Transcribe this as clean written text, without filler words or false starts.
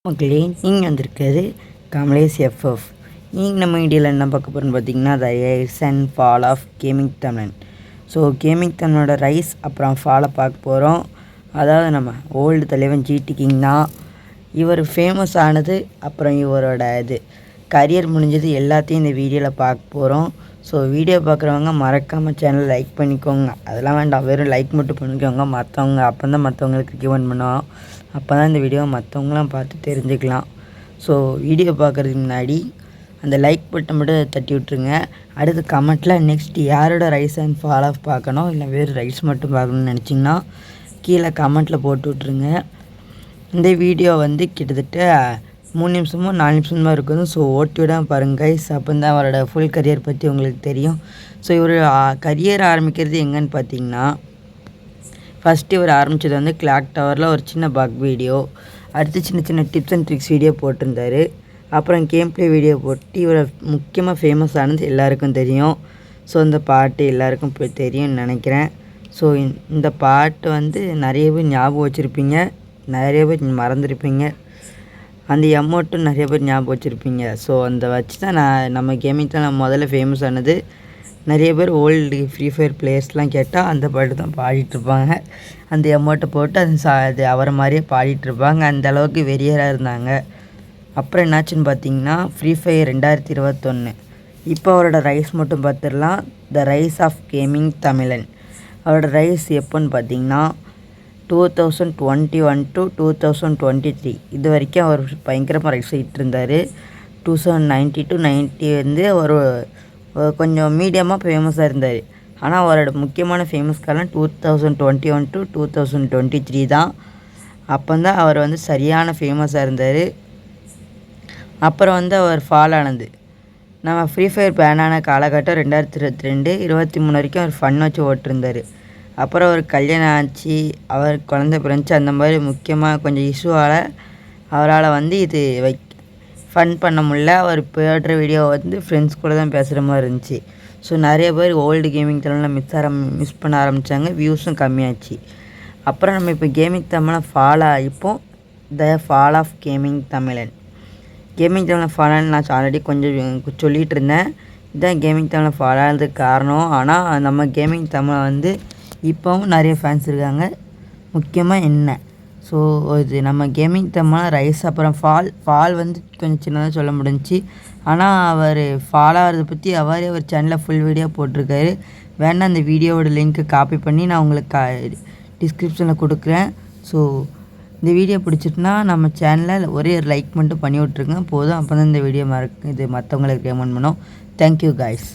மக்களே, நீங்கள் வந்திருக்கிறது கமலேஷ் எஃப்எஃப். நீங்கள் நம்ம வீடியோவில் என்ன பார்க்க போகிறோன்னு பார்த்தீங்கன்னா, the rise and fall of gaming Tamizhan. So gaming தமிழனோட ரைஸ் அப்புறம் ஃபாலை பார்க்க போகிறோம். அதாவது நம்ம ஓல்டு தலைவன் ஜிடி கிங் தான். இவர் ஃபேமஸ் ஆனது அப்புறம் இவரோட கரியர் முடிஞ்சது எல்லாத்தையும் இந்த வீடியோவில் பார்க்க போகிறோம். ஸோ வீடியோ பார்க்குறவங்க மறக்காமல் சேனல் லைக் பண்ணிக்கோங்க. அதெல்லாம் வேண்டாம், வெறும் லைக் மட்டும் பண்ணிக்கோங்க. மற்றவங்க அப்போ தான் மற்றவங்களுக்கு ரிகமெண்ட் பண்ணுவோம். அப்போ தான் இந்த வீடியோவை மற்றவங்களாம் பார்த்து தெரிஞ்சுக்கலாம். ஸோ வீடியோ பார்க்குறதுக்கு முன்னாடி அந்த லைக் பட்டன் மட்டும் தட்டி விட்ருங்க. அடுத்து கமெண்ட்டில் நெக்ஸ்ட் யாரோட ரைஸ் அண்ட் ஃபால் ஆஃப் பார்க்கணும், இல்லை வேறு ரைஸ் மட்டும் பார்க்கணும்னு நினச்சிங்கன்னா கீழே கமெண்ட்டில் போட்டு விட்ருங்க. இந்த வீடியோ கிட்டத்தட்ட 3 நிமிஷமோ 4 நிமிஷமாக இருக்குது. ஸோ ஓட்டிவிட பாருங்கள் கைஸ். அப்போ தான் அவரோட ஃபுல் கரியர் பற்றி உங்களுக்கு தெரியும். ஸோ இவர் கரியர் ஆரம்பிக்கிறது எங்கன்னு பார்த்தீங்கன்னா, ஃபஸ்ட்டு இவர் ஆரம்பித்தது கிளாக் டவரில் ஒரு சின்ன பக் வீடியோ, அடுத்து சின்ன சின்ன டிப்ஸ் அண்ட் ட்ரிக்ஸ் வீடியோ போட்டிருந்தார். அப்புறம் கேம் ப்ளே வீடியோ போட்டு இவரை முக்கியமாக ஃபேமஸ் ஆனது எல்லாருக்கும் தெரியும். ஸோ இந்த பாட்டு எல்லாருக்கும் தெரியும்னு நினைக்கிறேன். ஸோ இந்த பாட்டு நிறைய பேர் ஞாபகம் வச்சுருப்பீங்க, நிறைய பேர் மறந்துருப்பீங்க. அந்த எமௌண்ட்டும் நிறைய பேர் ஞாபகம் வச்சுருப்பீங்க. ஸோ அந்த வச்சு தான் நம்ம கேமிங் தான் முதல்ல ஃபேமஸ் ஆனது. நிறைய பேர் ஓல்டு ஃப்ரீ ஃபயர் பிளேயர்ஸ்லாம் கேட்டால் அந்த பாட்டு தான் பாடிட்டுருப்பாங்க. அந்த எமௌண்ட்டை போட்டு அது அவரை மாதிரியே பாடிட்டுருப்பாங்க. அந்த அளவுக்கு வெறியராக இருந்தாங்க. அப்புறம் என்னாச்சுன்னு பார்த்தீங்கன்னா, ஃப்ரீ ஃபயர் 2021 இப்போ அவரோட ரைஸ் மட்டும் பார்த்துடலாம். த ரைஸ் ஆஃப் கேமிங் தமிழன். அவரோட ரைஸ் எப்போன்னு பார்த்தீங்கன்னா 2021 to 2023 இது வரைக்கும் அவர் பயங்கரமாக ரைஸ் ஆகிட்டு இருந்தார். 2090 to 90 அவர் கொஞ்சம் மீடியமாக ஃபேமஸாக இருந்தார். ஆனால் அவரோட முக்கியமான ஃபேமஸ் காலம் 2021 to 2023 தான். அப்போ தான் அவர் சரியான ஃபேமஸாக இருந்தார். அப்புறம் அவர் ஃபால் ஆனது. நம்ம ஃப்ரீ ஃபயர் பேனான காலகட்டம் 2022 23 வரைக்கும் அவர் ஃபன் வச்சு ஓட்டிருந்தார். அப்புறம் அவர் கல்யாணம் ஆச்சு, அவர் குழந்தை பிறந்துச்சு. அந்த மாதிரி முக்கியமாக கொஞ்சம் இஷ்யூவால் அவரால் இது ஃபன் பண்ண முடியல. அவர் போடுற வீடியோ ஃப்ரெண்ட்ஸ் கூட தான் பேசுகிற மாதிரி இருந்துச்சு. ஸோ நிறைய பேர் ஓல்டு கேமிங் தமிழில் மிஸ் பண்ண ஆரம்பித்தாங்க. வியூஸும் கம்மியாச்சு. அப்புறம் நம்ம இப்போ கேமிங் தமிழை ஃபாலோ ஆகிப்போம். The fall of gaming Tamizhan. Gaming தமிழை ஃபாலோ நான் ஆல்ரெடி கொஞ்சம் சொல்லிகிட்டு இருந்தேன். இதுதான் கேமிங் தமிழை ஃபாலோ ஆனதுக்கு காரணம். ஆனால் நம்ம கேமிங் தமிழை இப்போவும் நிறைய ஃபேன்ஸ் இருக்காங்க. முக்கியமாக என்ன, ஸோ இது நம்ம கேமிங் தமிழ் ரைஸ் அப்புறம் ஃபால் கொஞ்சம் சின்னதாக சொல்ல முடிஞ்சிச்சு. ஆனால் அவர் ஃபால் ஆகிறத பற்றி அவரே ஒரு சேனலில் ஃபுல் வீடியோ போட்டிருக்காரு. வேணால் அந்த வீடியோவோட லிங்க்கை காப்பி பண்ணி நான் உங்களுக்கு டிஸ்கிரிப்ஷனில் கொடுக்குறேன். ஸோ இந்த வீடியோ பிடிச்சிட்டுனா நம்ம சேனலில் ஒரே ஒரு லைக் மட்டும் பண்ணி விட்ருங்க போதும். அப்போ தான் இந்த வீடியோ இது மற்றவங்களுக்கு ரெக்கமெண்ட் பண்ணோம். Thank you guys.